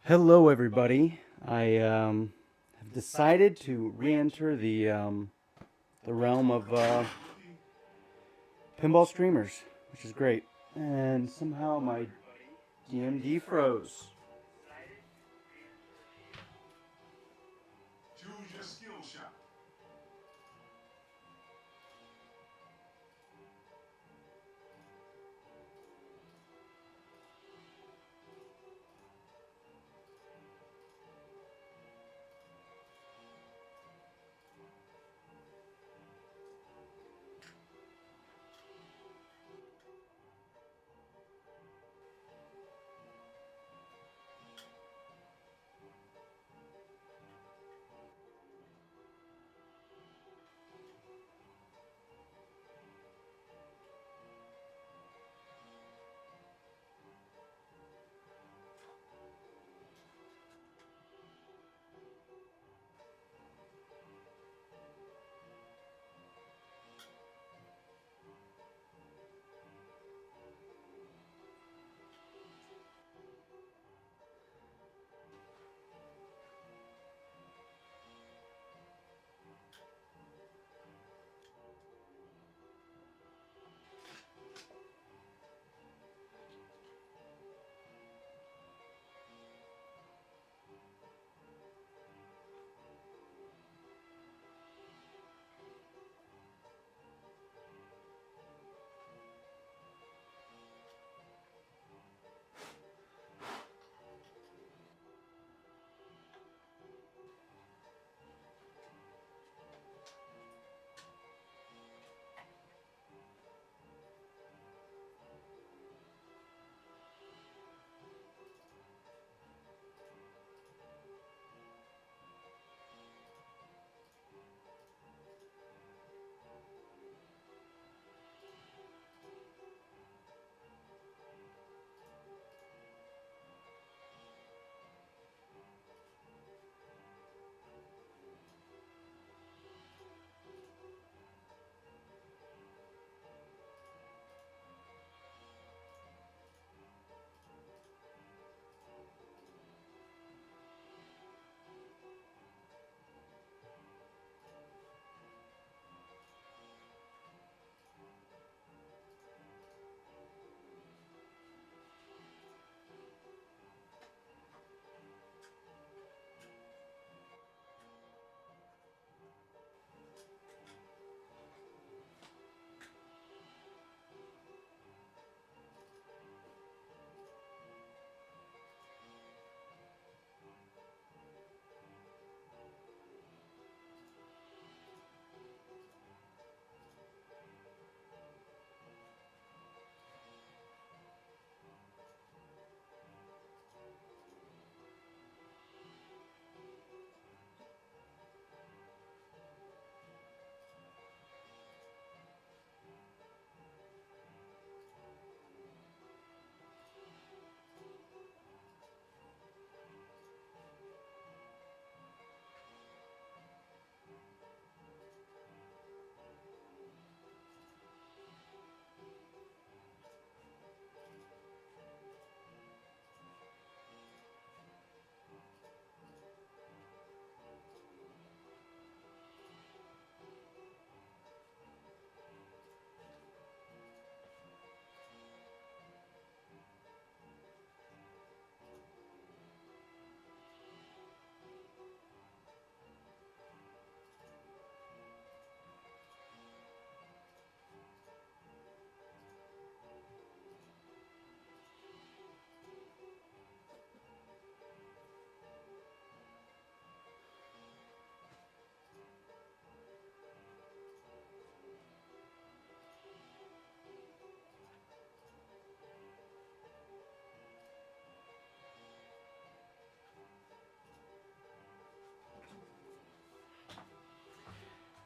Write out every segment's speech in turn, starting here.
Hello, everybody. I have decided to re-enter the realm of pinball streamers, which is great. And somehow my DMD froze. Choose your skill shot.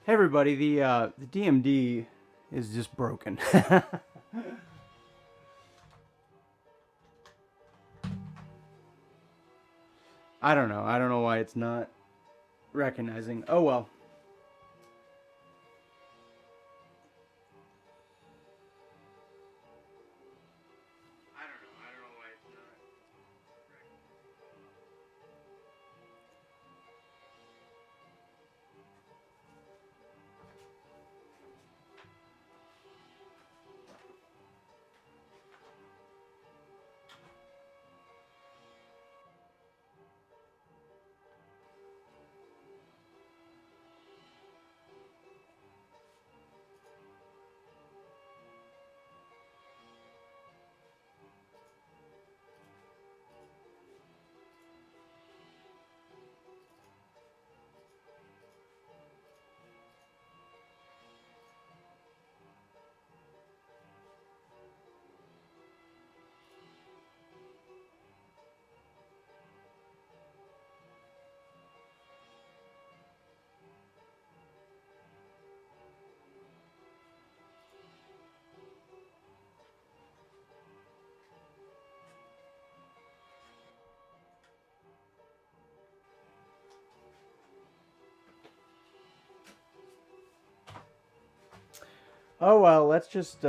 Hey, everybody. The DMD is just broken. I don't know. I don't know why it's not recognizing. Oh well. I don't know. I don't know why it's not. Oh well, let's just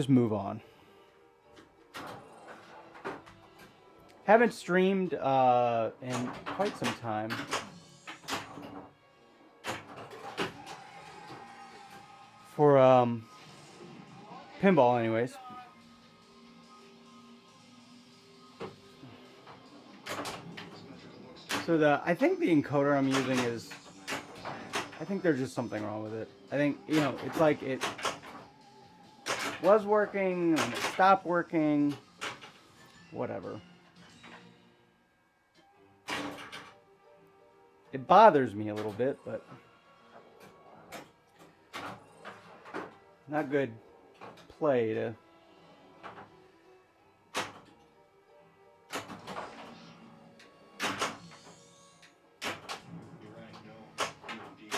move on. Haven't streamed in quite some time. For pinball, anyways. So I think the encoder I'm using is, I think there's just something wrong with it. I think, you know, it's like it was working, and it stopped working, whatever. It bothers me a little bit, but not good play to...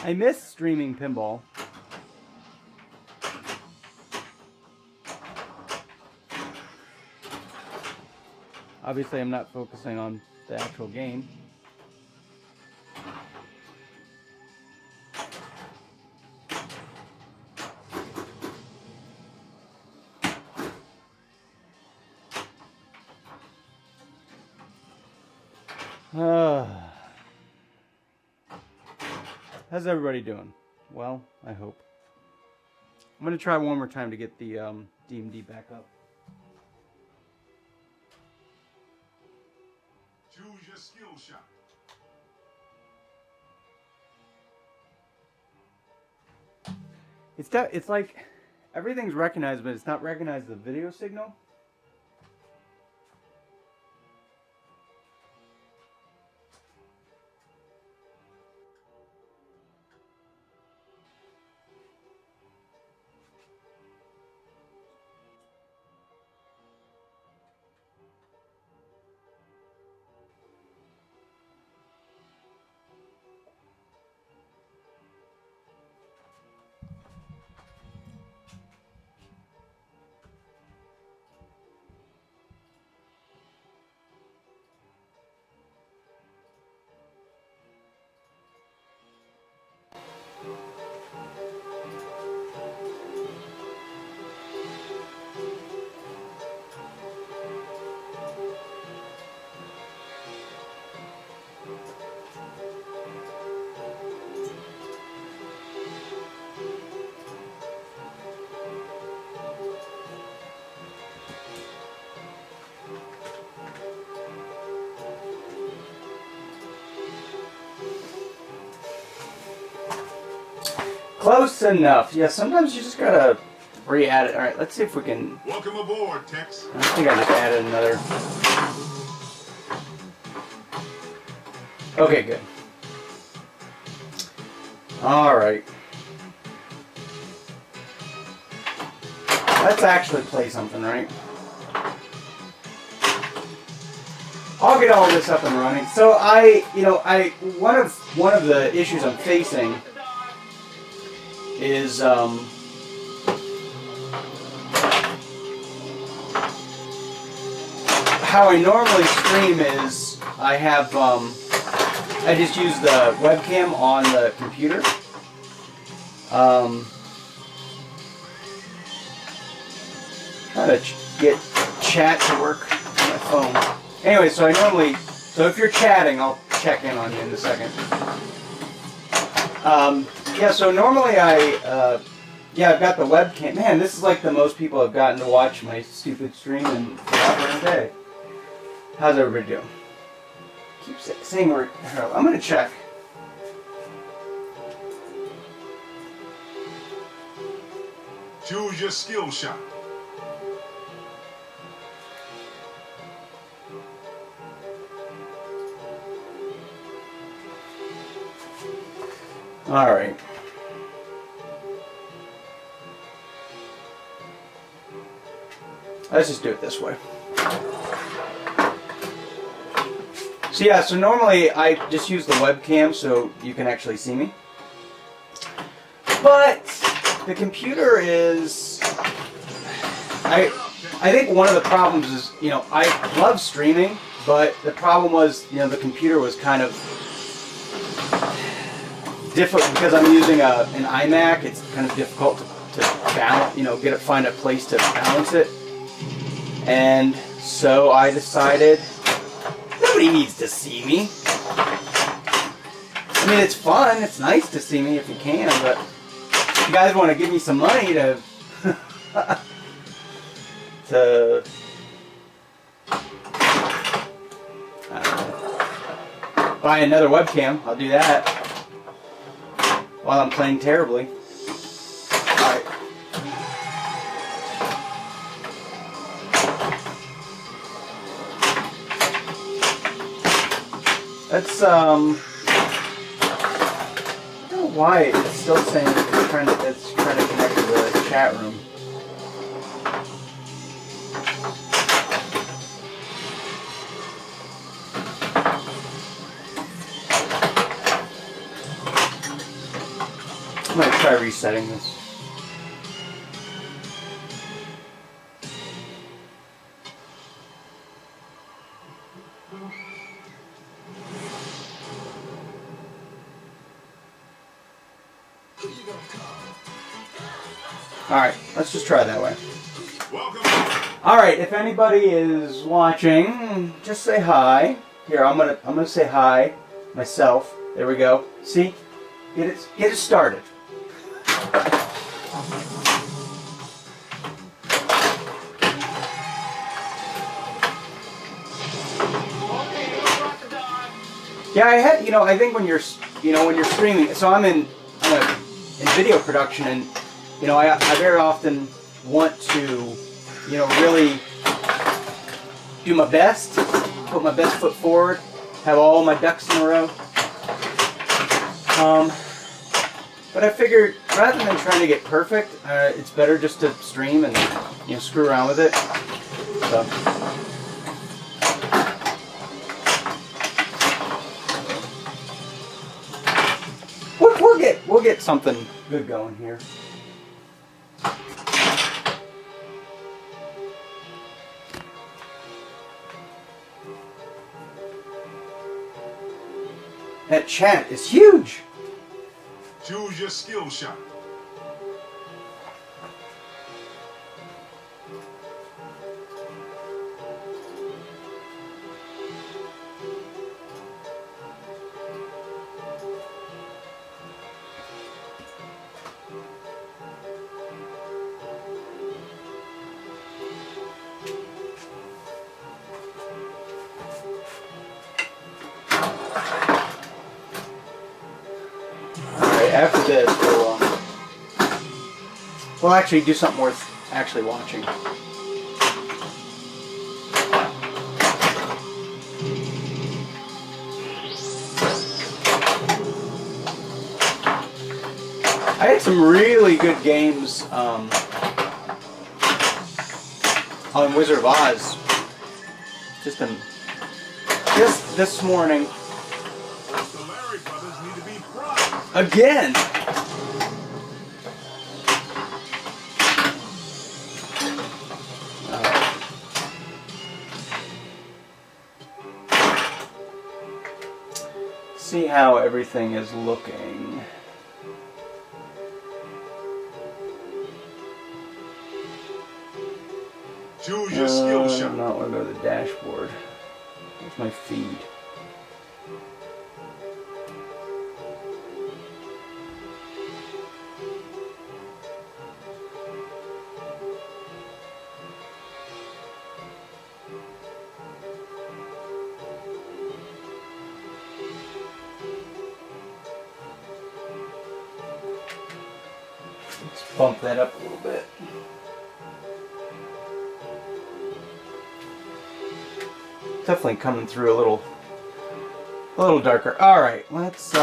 I miss streaming pinball. Obviously, I'm not focusing on the actual game. How's everybody doing? Well, I hope. I'm going to try one more time to get the DMD back up. Choose your skill shot. It's like everything's recognized, but it's not recognized the video signal. Close enough. Yeah, sometimes you just gotta re-add it. Alright, let's see if we can... Welcome aboard, Tex. I think I just added another... Okay, good. Alright. Let's actually play something, right? I'll get all this up and running. So one of the issues I'm facing is how I normally stream is I have I just use the webcam on the computer. Trying to get chat to work on my phone. Anyway, so if you're chatting, I'll check in on you in a second. Yeah, so normally I've got the webcam. Man, this is like the most people have gotten to watch my stupid stream in forever and a day. How's everybody doing? Keep saying I'm gonna check. Choose your skill shot. All right. Let's just do it this way. So yeah, so normally I just use the webcam so you can actually see me. But the computer is... I think one of the problems is, I love streaming, but the problem was, the computer was kind of difficult because I'm using an iMac. It's kind of difficult to balance, find a place to balance it. And so I decided nobody needs to see me. I mean, it's fun. It's nice to see me if you can, but if you guys want to give me some money to buy another webcam, I'll do that while I'm playing terribly. Alright. That's, I don't know why it's still saying it's trying to connect to the chat room. I'm going to try resetting this. Alright, let's just try it that way. Alright, if anybody is watching, just say hi. Here, I'm gonna say hi myself. There we go. See? Get it started. Yeah, I think when you're streaming, so I'm in video production, and I very often want to, really do my best, put my best foot forward, have all my ducks in a row. But I figured rather than trying to get perfect, it's better just to stream and screw around with it. So. We'll get something good going here. That chat is huge. Choose your skill shot. After this, we'll actually do something worth actually watching. I had some really good games on Wizard of Oz. Just this morning. Again! See how everything is looking. Choose your skill shot. I don't want to go to the dashboard. There's my feed. Let's bump that up a little bit. Definitely coming through a little darker. All right, let's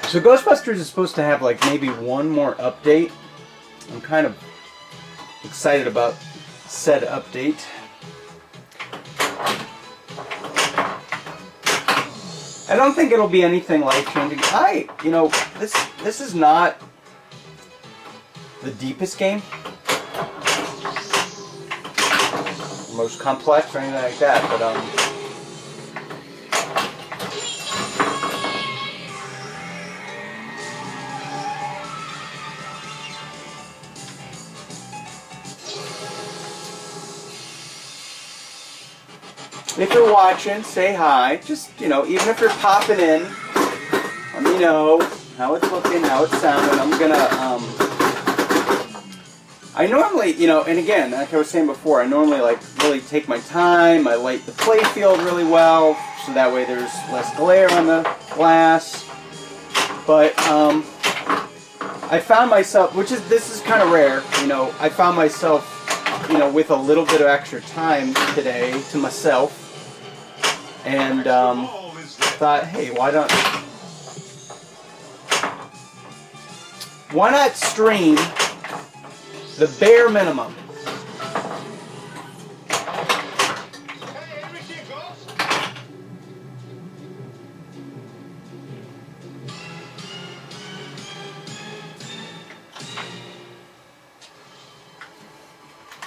So Ghostbusters is supposed to have like maybe one more update. I'm kind of excited about said update. I don't think it'll be anything life-changing. You know, this is not the deepest game, most complex or anything like that, but if you're watching, say hi. Just, you know, even if you're popping in, let me know how it's looking, how it's sounding. I'm gonna, I normally, you know, and again, like I was saying before, I normally like really take my time. I light the play field really well, so that way there's less glare on the glass. But I found myself, this is kind of rare, you know, I found myself, you know, with a little bit of extra time today to myself. And thought, hey, why not stream the bare minimum?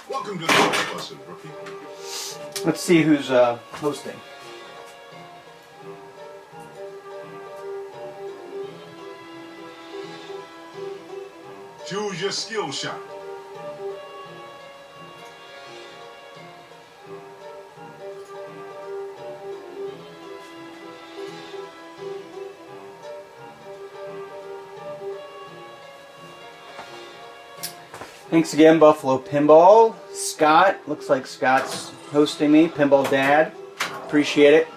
Welcome to the Ghostbusters, rookie. Let's see who's hosting. Choose your skill shot. Thanks again, Buffalo Pinball. Scott, looks like Scott's hosting me. Pinball Dad, appreciate it.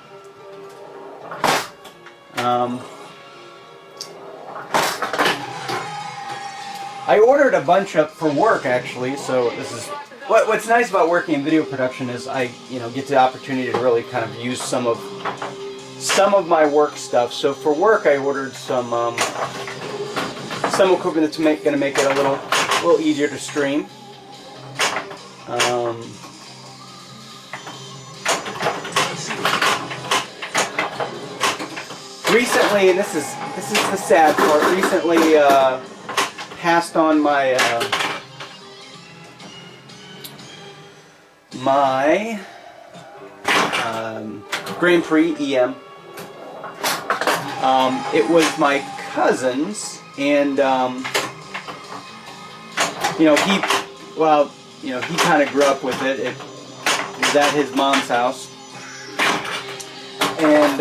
I ordered a bunch up for work actually, so this is what's nice about working in video production is I, you know, get the opportunity to really kind of use some of my work stuff. So for work, I ordered some equipment that's going to make it a little easier to stream. Recently, and this is the sad part. Recently, passed on my Grand Prix EM. It was my cousin's, and you know, he kind of grew up with it. It was at his mom's house, and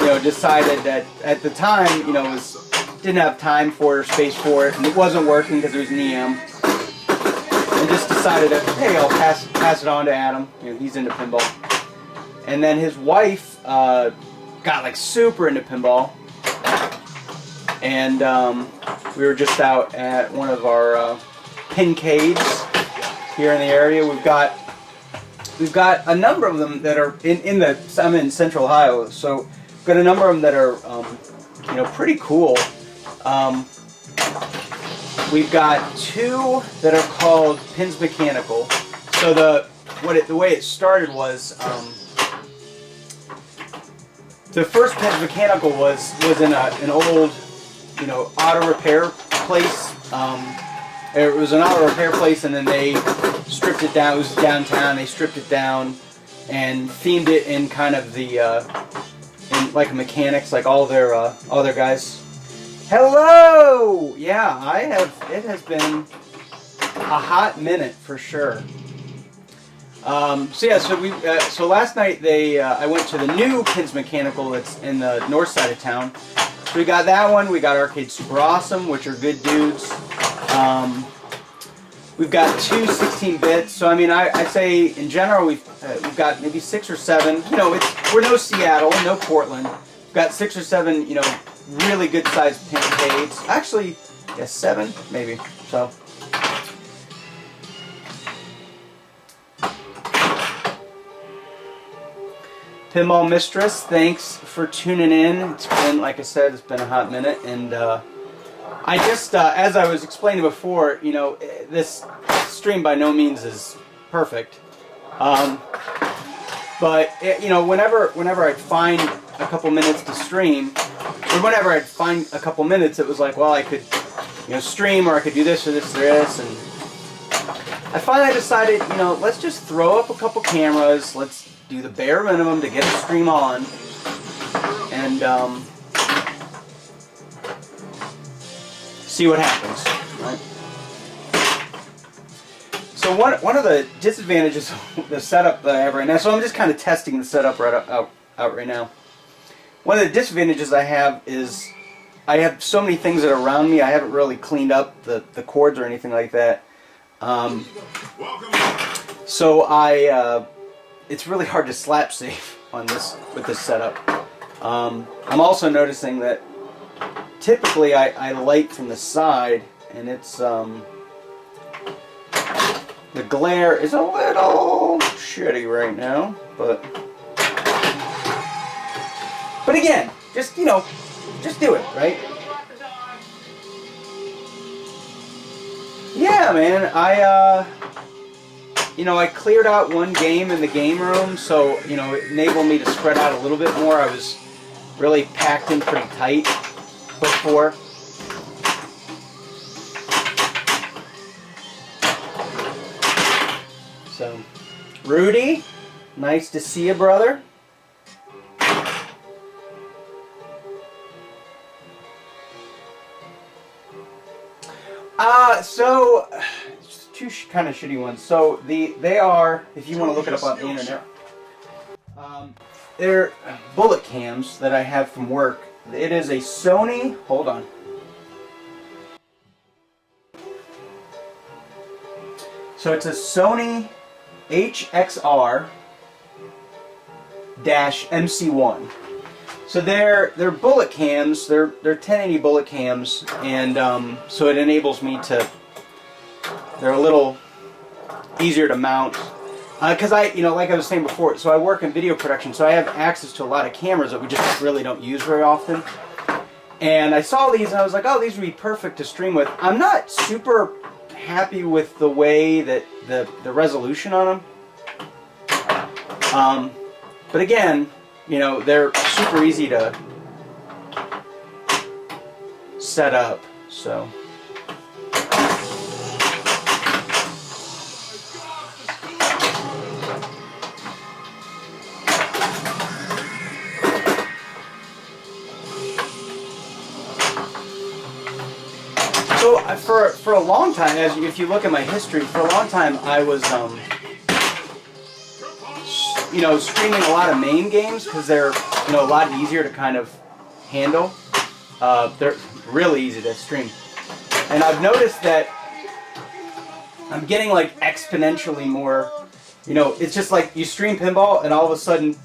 you know, decided that at the time, you know, didn't have time for it or space for it, and it wasn't working because it was an EM. And just decided that, hey, I'll pass it on to Adam. You know, he's into pinball. And then his wife got like super into pinball, and we were just out at one of our pincades here in the area. We've got a number of them that are I'm in Central Ohio, so we've got a number of them that are you know, pretty cool. We've got two that are called Pins Mechanical. So the way it started was the first Pins Mechanical was in an old, you know, auto repair place. It was an auto repair place, and then they stripped it down. It was downtown. They stripped it down and themed it in kind of the in like mechanics, like all their guys. Hello! Yeah, it has been a hot minute for sure. So last night I went to the new Pins Mechanical that's in the north side of town. So we got that one. We got Arcade Super Awesome, which are good dudes. We've got two 16-bits. So I mean, I say in general we've got maybe 6 or 7. You know, we're no Seattle, no Portland. We've got 6 or 7. You know, really good sized pincades. Actually, yeah, 7 maybe. So. Pinball Mistress, thanks for tuning in. It's been, like I said, it's been a hot minute, and I just, as I was explaining before, you know, this stream by no means is perfect. But you know, whenever I'd find a couple minutes to stream, or whenever I'd find a couple minutes, it was like, well, I could, you know, stream, or I could do this or this or this, and I finally decided, you know, let's just throw up a couple cameras, let's do the bare minimum to get a stream on, and see what happens, right? So one of the disadvantages of the setup that I have right now, so I'm just kind of testing the setup out right now. One of the disadvantages I have is I have so many things that are around me. I haven't really cleaned up the cords or anything like that. So it's really hard to slap safe on this with this setup. I'm also noticing that typically I light from the side, and it's the glare is a little shitty right now, but again, just, you know, just do it, right? Yeah, man, you know, I cleared out one game in the game room, so, you know, it enabled me to spread out a little bit more. I was really packed in pretty tight before. So, Rudy, nice to see you, brother. So two kind of shitty ones. So they are, if you want to look it up on the internet, they're bullet cams that I have from work. It is a Sony. Hold on. So it's a Sony HXR-MC1. So they're bullet cams. They're 1080 bullet cams, and so it enables me to. They're a little easier to mount because you know, like I was saying before. So I work in video production, so I have access to a lot of cameras that we just really don't use very often. And I saw these, and I was like, oh, these would be perfect to stream with. I'm not super happy with the way that the resolution on them. But again, you know, they're super easy to set up, so. So for a long time, if you look at my history, for a long time I was you know, streaming a lot of MAME games because they're, you know, a lot easier to kind of handle. They're really easy to stream, and I've noticed that I'm getting like exponentially more. You know, it's just like you stream pinball, and all of a sudden,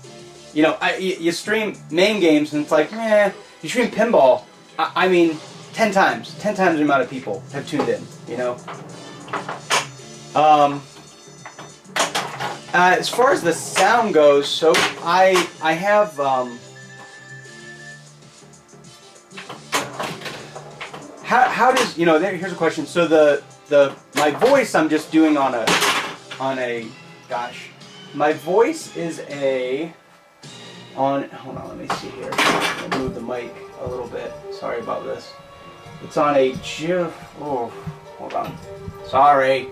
you know, you stream MAME games, and it's like, you stream pinball. I mean, 10 times the amount of people have tuned in. You know. As far as the sound goes, so I have how does, you know, here's a question. So my voice I'm just doing on a gosh, my voice is hold on, let me see here. I'll move the mic a little bit. Sorry about this. It's on a hold on. Sorry.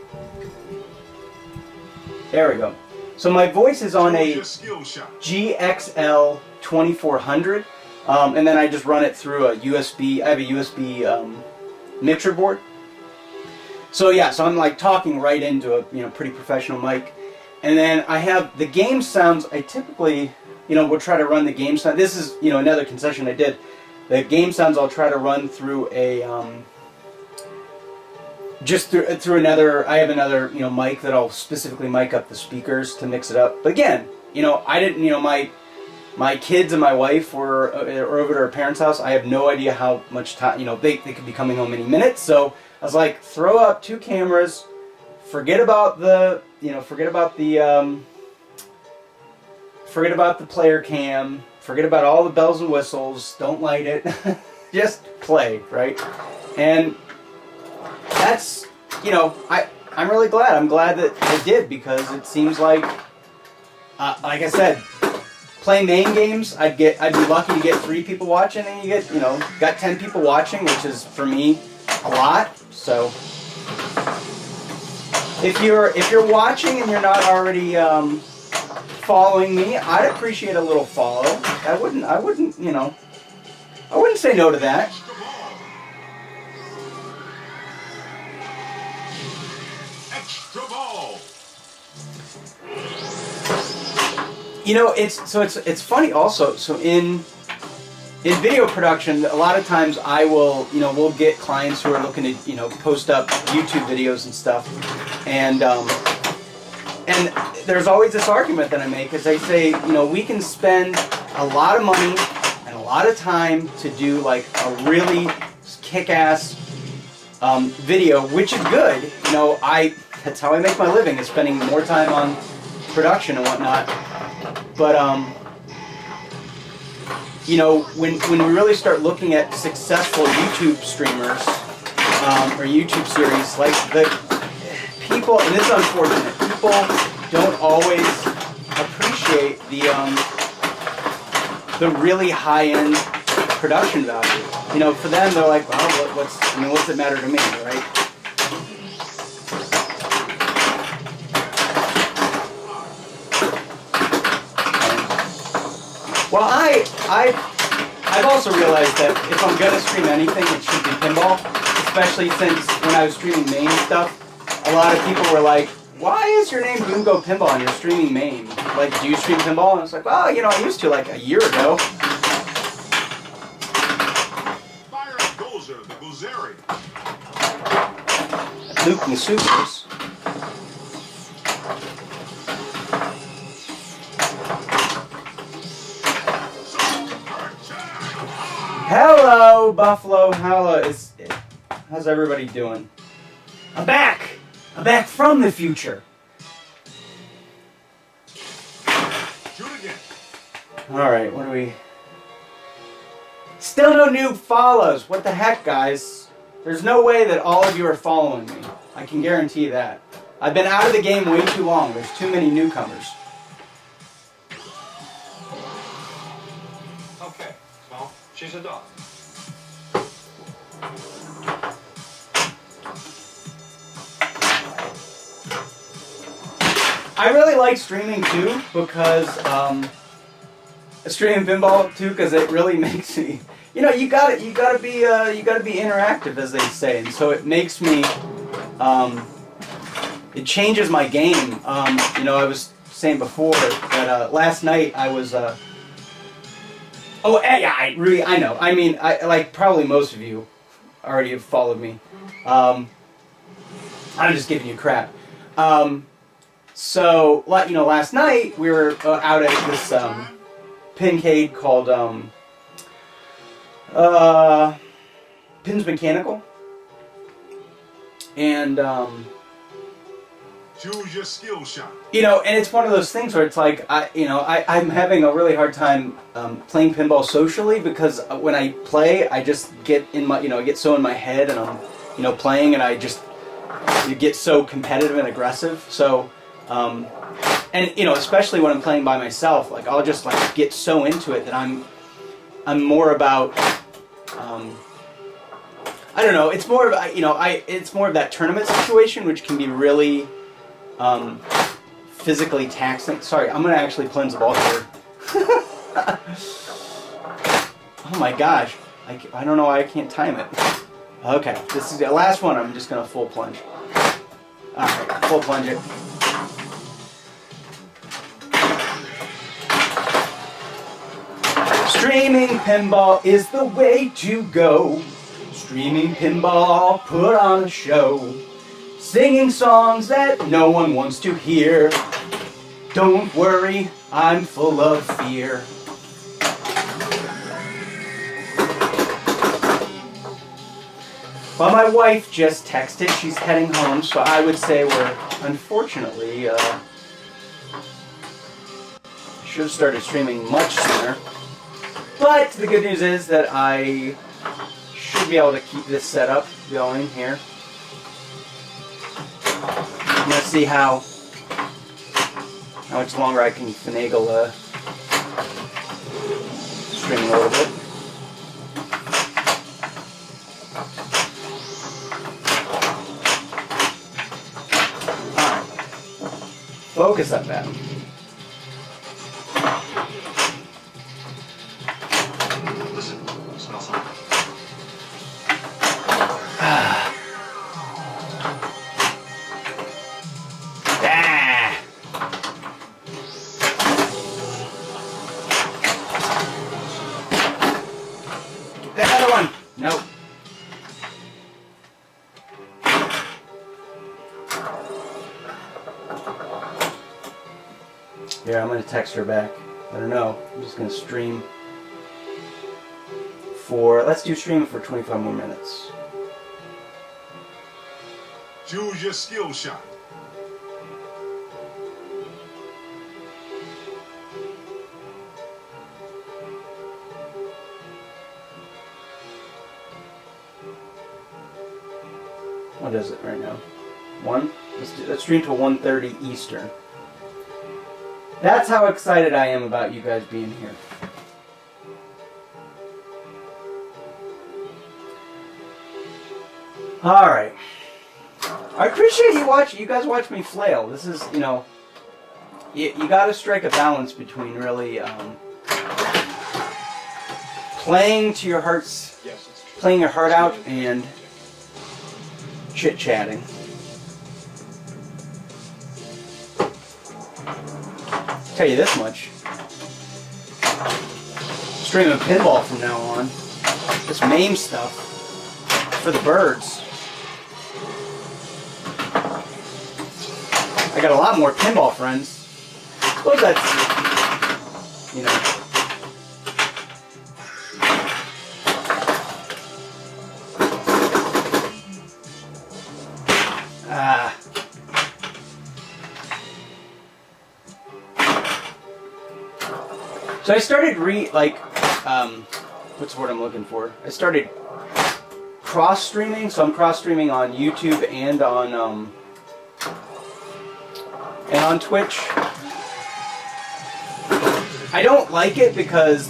There we go. So my voice is on a GXL 2400, and then I just run it through a USB. I have a USB mixer board. So yeah, so I'm like talking right into a, you know, pretty professional mic, and then I have the game sounds. I typically, you know, will try to run the game sound. This is, you know, another concession I did. The game sounds I'll try to run through a just through another. I have another, you know, mic that I'll specifically mic up the speakers to mix it up. But again, you know, I didn't, you know, my kids and my wife were over at our parents' house. I have no idea how much time, you know, they could be coming home any minute. So I was like, throw up 2 cameras, forget about the forget about the player cam, forget about all the bells and whistles, don't light it, just play, right? And that's, you know, I'm really glad. I'm glad that I did, because it seems like I said, playing main games, I'd be lucky to get 3 people watching, and you get, you know, got 10 people watching, which is for me a lot. So if you're watching and you're not already following me, I'd appreciate a little follow. I wouldn't, you know, I wouldn't say no to that. Extra ball. You know, it's funny also. So in video production, a lot of times we'll get clients who are looking to, you know, post up YouTube videos and stuff, and there's always this argument that I make, is I say, you know, we can spend a lot of money and a lot of time to do like a really kick-ass video, which is good. You know, that's how I make my living, is spending more time on production and whatnot. But you know, when we really start looking at successful YouTube streamers or YouTube series, like the people, and this is unfortunate, people don't always appreciate the really high-end production value. You know, for them, they're like, well, what's it matter to me, right? Well, I've also realized that if I'm gonna stream anything, it should be pinball. Especially since when I was streaming main stuff, a lot of people were like, "Why is your name Goongo Pinball and you're streaming main? Like, do you stream pinball?" And I was like, "Well, you know, I used to like a year ago." Fire up Gozer, the Gozeri. Luke Masupers. Hello, Buffalo. How's everybody doing? I'm back. I'm back from the future. Shoot again. All right, what do we? Still no new follows. What the heck, guys? There's no way that all of you are following me. I can guarantee that. I've been out of the game way too long. There's too many newcomers. Okay, well, she's a dog. I really like streaming too, because streaming pinball too, because it really makes me, you know, you gotta be interactive, as they say, and so it makes me, it changes my game. You know, I was saying before that last night I was, I know. I mean, like probably most of you already have followed me. I'm just giving you crap. So, you know, last night we were out at this pincade called Pins Mechanical, and Choose your skill shot. you know, and it's one of those things where it's like I'm having a really hard time playing pinball socially, because when I play, I just get in my, I get so in my head, and I'm playing, and I just get so competitive and aggressive. So. And especially when I'm playing by myself, like I'll just like get so into it that I'm more about I don't know. It's more of it's more of that tournament situation, which can be really physically taxing. Sorry, I'm gonna actually plunge the ball here. Oh my gosh, I don't know why I can't time it. Okay, this is the last one. I'm just gonna full plunge. All right, full plunge it. Streaming pinball is the way to go. Streaming pinball, put on a show. Singing songs that no one wants to hear. Don't worry, I'm full of fear. Well, my wife just texted. She's heading home, so I would say we're unfortunately Should have started streaming much sooner. But the good news is that I should be able to keep this setup going here. I'm going to see how much longer I can finagle streaming a little bit. Alright. Focus on that. Listen, smell something. The other one! Nope. Yeah, I'm gonna text her back. Let her know. I'm just gonna stream for. Let's do stream for 25 more minutes. Choose your skill shot. What is it right now? 1? Let's stream till 1:30 Eastern. That's how excited I am about you guys being here. Alright. I appreciate you guys watch me flail. This is, you know, you gotta strike a balance between really playing to your heart's, playing your heart out and chit-chatting. Tell you this much. Streaming pinball from now on. This MAME stuff for the birds. I got a lot more pinball friends. Suppose that's, you know. So I started what's the word I'm looking for? I started cross-streaming, so I'm cross-streaming on YouTube and on Twitch. I don't like it because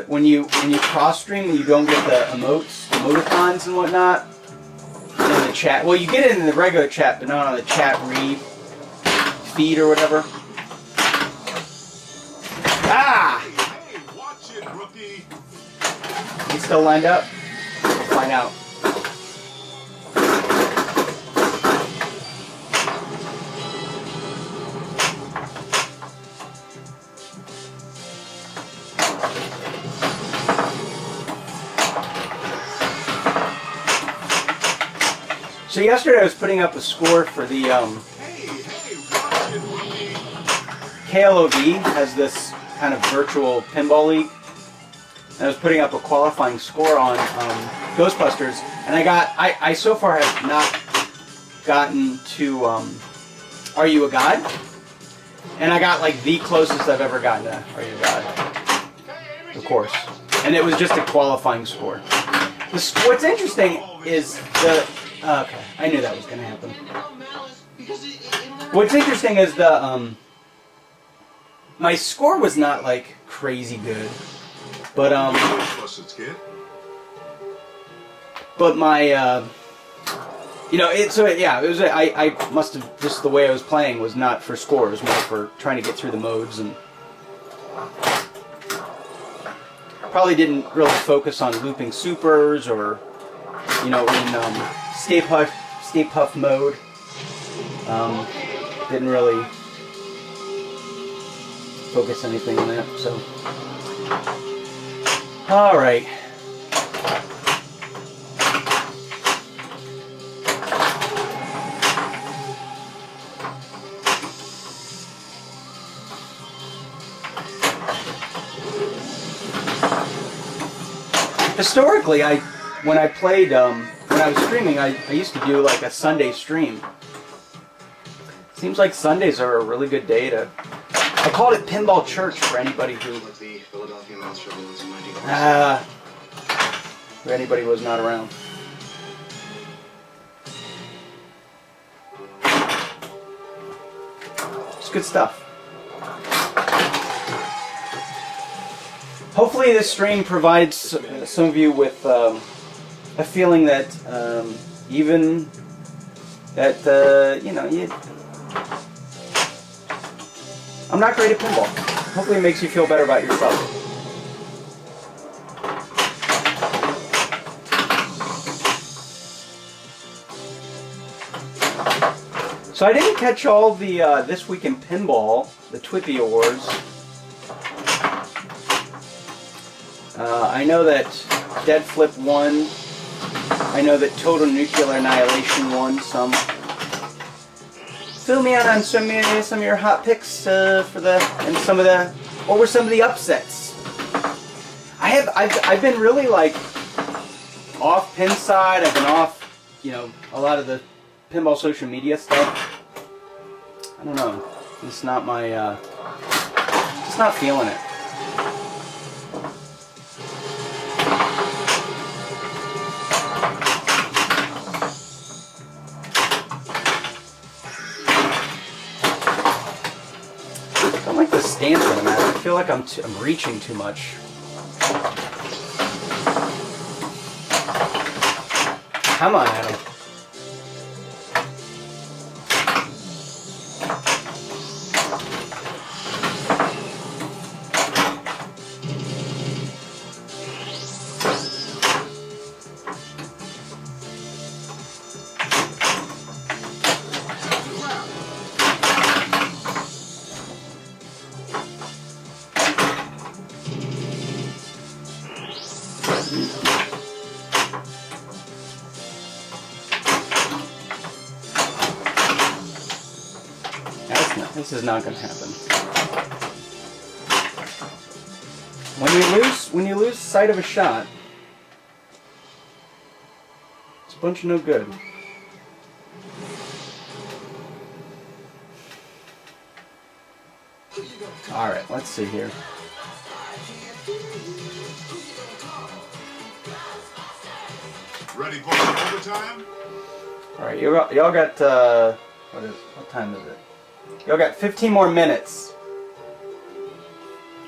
when you cross-stream, you don't get the emoticons and whatnot in the chat. Well, you get it in the regular chat, but not on the chat read feed or whatever. Ah! Hey, watch it, rookie. You still lined up? We'll find out. So yesterday I was putting up a score for the Hey, watch it, rookie. KLOV has this kind of virtual pinball league. And I was putting up a qualifying score on Ghostbusters, and I so far have not gotten to Are You a God? And I got like the closest I've ever gotten to Are You a God, of course. And it was just a qualifying score. What's interesting is okay, I knew that was going to happen. What's interesting is my score was not like crazy good, but my it was I must have just the way I was playing was not for score, it was more for trying to get through the modes, and probably didn't really focus on looping supers or in Stay Puff mode. Didn't really focus anything on that, so. Alright. Historically, when I played, when I was streaming, I used to do like a Sunday stream. Seems like Sundays are a really good day to I called it Pinball Church for anybody who... Like the Philadelphia Master of Balloons in 1946. for anybody who was not around. It's good stuff. Hopefully this stream provides some of you with a feeling that even that, you know, I'm not great at pinball. Hopefully it makes you feel better about yourself. So I didn't catch all the This Week in Pinball, the Twippy Awards. I know that Dead Flip won. I know that Total Nuclear Annihilation won some. Fill me out on some of your hot picks for the what were some of the upsets? I've been really like off pin side. I've been off, you know, a lot of the pinball social media stuff. I don't know. It's not my just not feeling it. I don't like the stance that I'm at. I feel like I'm reaching too much. Come on, Adam. This is not going to happen. When you lose sight of a shot, it's a bunch of no good. All right, let's see here. Ready for overtime? All right, y'all got what time is it? Y'all got 15 more minutes.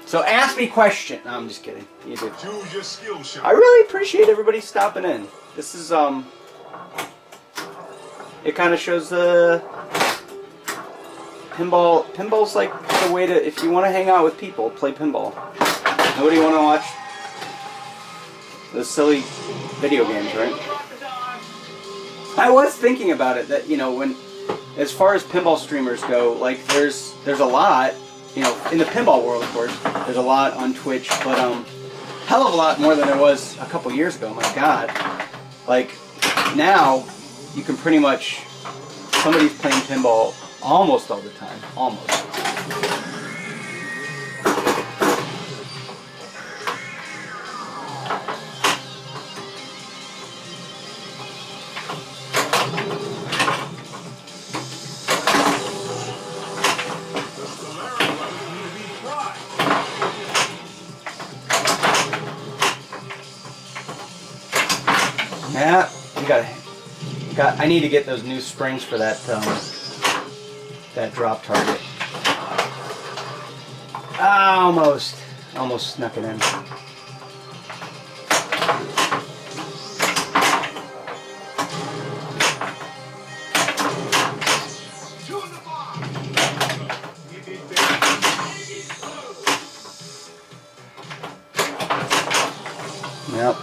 So ask me a question. No, I'm just kidding. You do. Choose your skill shot. I really appreciate everybody stopping in. This is it kind of shows the pinball. Pinball's like the way to, if you want to hang out with people, play pinball. Nobody want to watch those silly video games, right? I was thinking about it, that, you know, when, as far as pinball streamers go, like there's a lot, you know, in the pinball world, of course, there's a lot on Twitch, but hell of a lot more than there was a couple years ago. My God, like now you can pretty much, somebody's playing pinball almost all the time, almost. Yeah, I need to get those new springs for that that drop target. Almost snuck it in. Yep.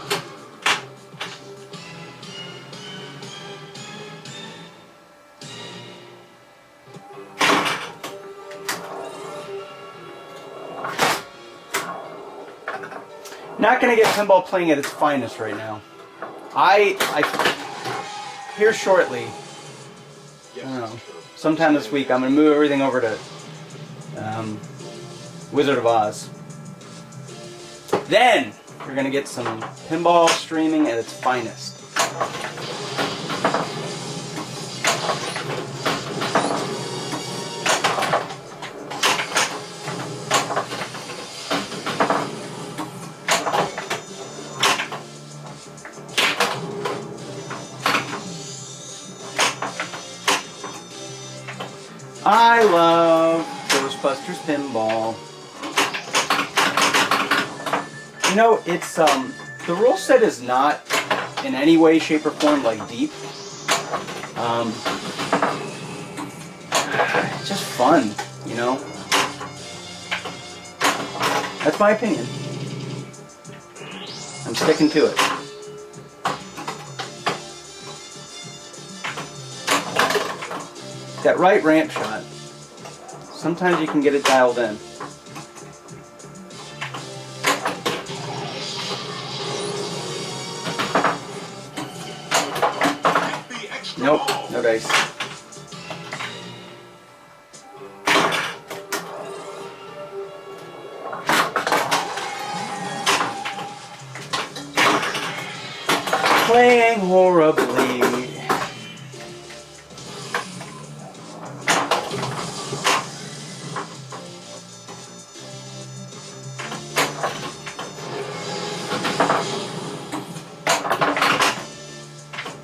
Not going to get pinball playing at its finest right now. I here shortly, I don't know, sometime this week, I'm going to move everything over to Wizard of Oz. Then you're going to get some pinball streaming at its finest. I love Ghostbusters Pinball. You know, it's the rule set is not in any way, shape, or form like deep. It's just fun, you know. That's my opinion. I'm sticking to it. That right ramp shot. Sometimes you can get it dialed in. Nope, no dice. Playing horribly.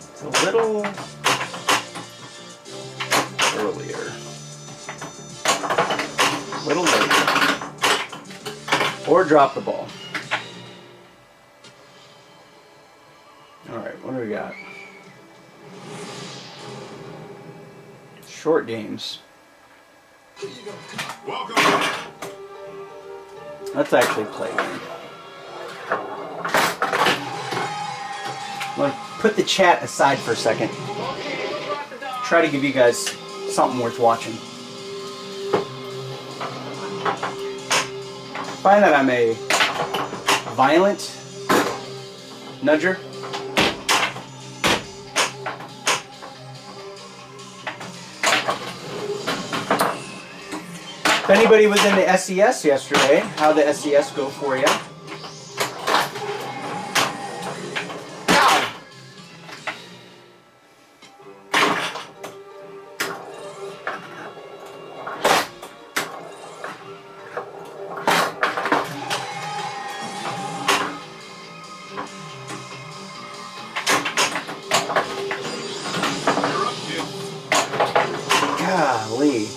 It's a little earlier. A little later. Or drop the ball. Alright, what do we got? Short games. Welcome. Let's actually play one. I'm going to put the chat aside for a second. Try to give you guys something worth watching. Find that I'm a violent nudger. If anybody was in the SES yesterday, how'd the SES go for you? Golly.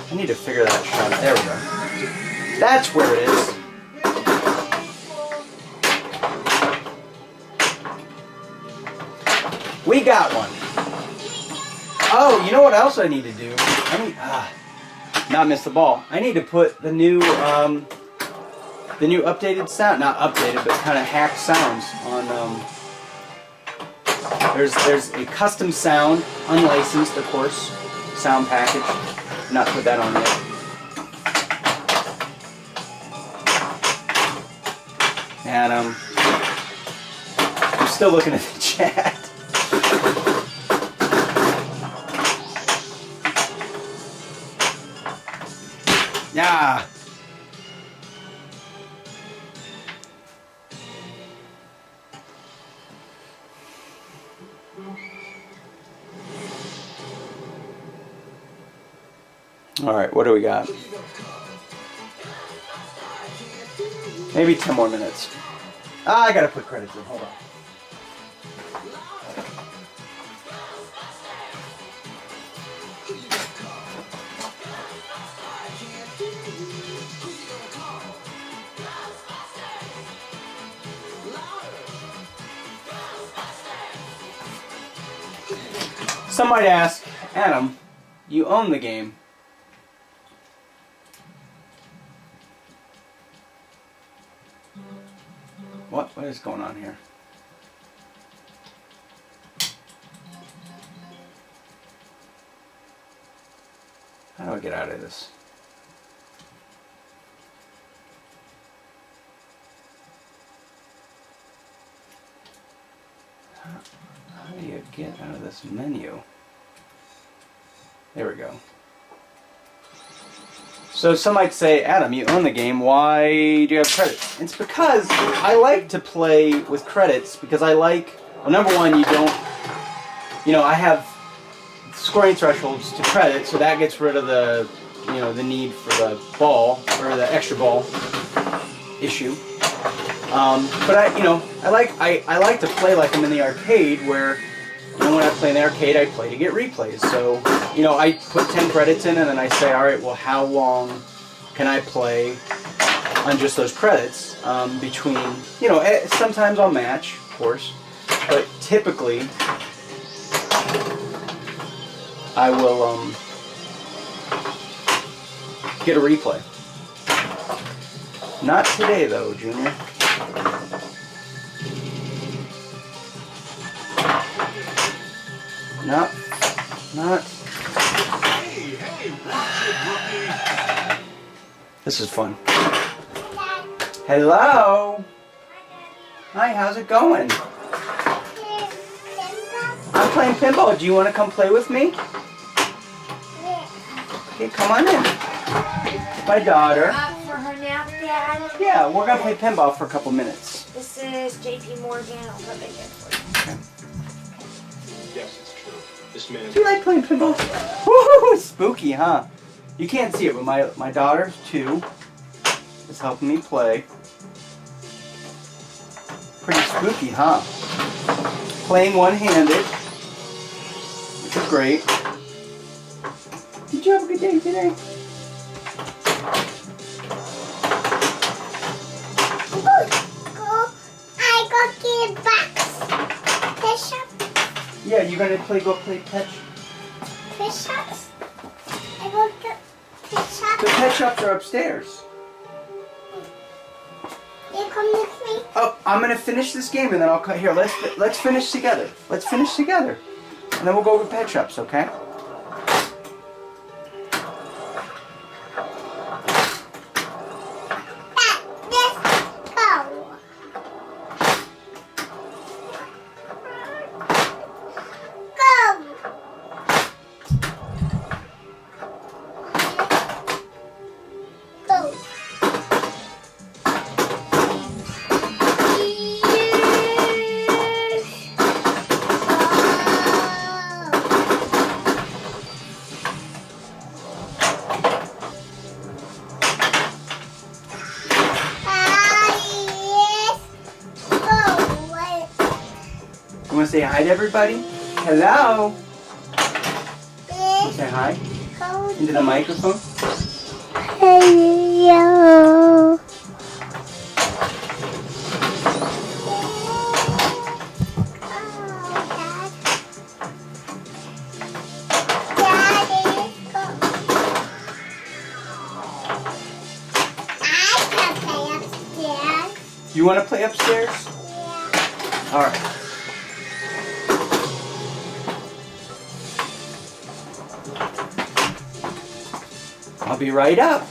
I need to figure that shot out. There we go. That's where it is. We got one. Oh, you know what else I need to do? I need not miss the ball. I need to put the new updated sound, not updated, but kind of hacked sounds on. There's a custom sound, unlicensed, of course, sound package. Not put that on yet. And I'm still looking at the chat. Yeah. All right, what do we got? Maybe 10 more minutes. I gotta put credits in. Hold on. Some might ask, Adam, you own the game. What is going on here? How do I get out of this? How do you get out of this menu? There we go. So some might say, Adam, you own the game, why do you have credits? It's because I like to play with credits because I like, well, number one, you don't, you know, I have scoring thresholds to credit, so that gets rid of the, you know, the need for the ball, or the extra ball issue. But I like to play like I'm in the arcade where, And when I play in the arcade, I play to get replays. So, you know, I put 10 credits in and then I say, all right, well, how long can I play on just those credits between, you know, sometimes I'll match, of course, but typically I will get a replay. Not today, though, Junior. Not. Hey, watch it, rookie. This is fun. Hello. Hi, how's it going? I'm playing pinball. Do you want to come play with me? Okay, come on in. My daughter. For her nap, Dad. Yeah, we're gonna play pinball for a couple minutes. This is JP Morgan. I'll put it here for you. Yes, it's true. This man. Do you like playing pinball? Woo! Spooky, huh? You can't see it, but my daughter, 2, is helping me play. Pretty spooky, huh? Playing one-handed, which is great. Did you have a good day today? I go get box. Fish up. Yeah, you're gonna go play pet. Fish ups. I go get fish up. The pet shops are upstairs. You come with me. Oh, I'm gonna finish this game and then I'll cut here. Let's finish together. Let's finish together, and then we'll go to pet shops, okay? Let's go. Go. Go. You wanna say hi to everybody? Hello. Say hi into the microphone. Hello. You wanna play upstairs? All right. I'll be right up.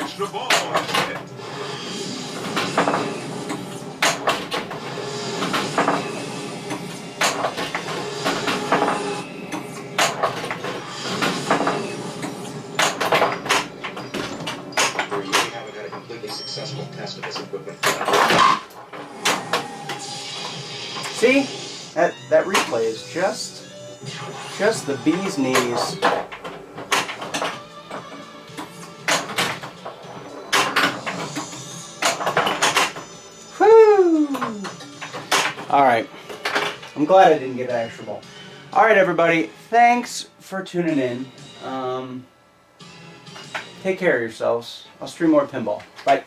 Extra ball is hit. We really haven't had a completely successful test of this equipment. See? That replay is just the bee's knees. Whew! All right. I'm glad I didn't get that extra ball. Alright, everybody. Thanks for tuning in. Take care of yourselves. I'll stream more pinball. Bye.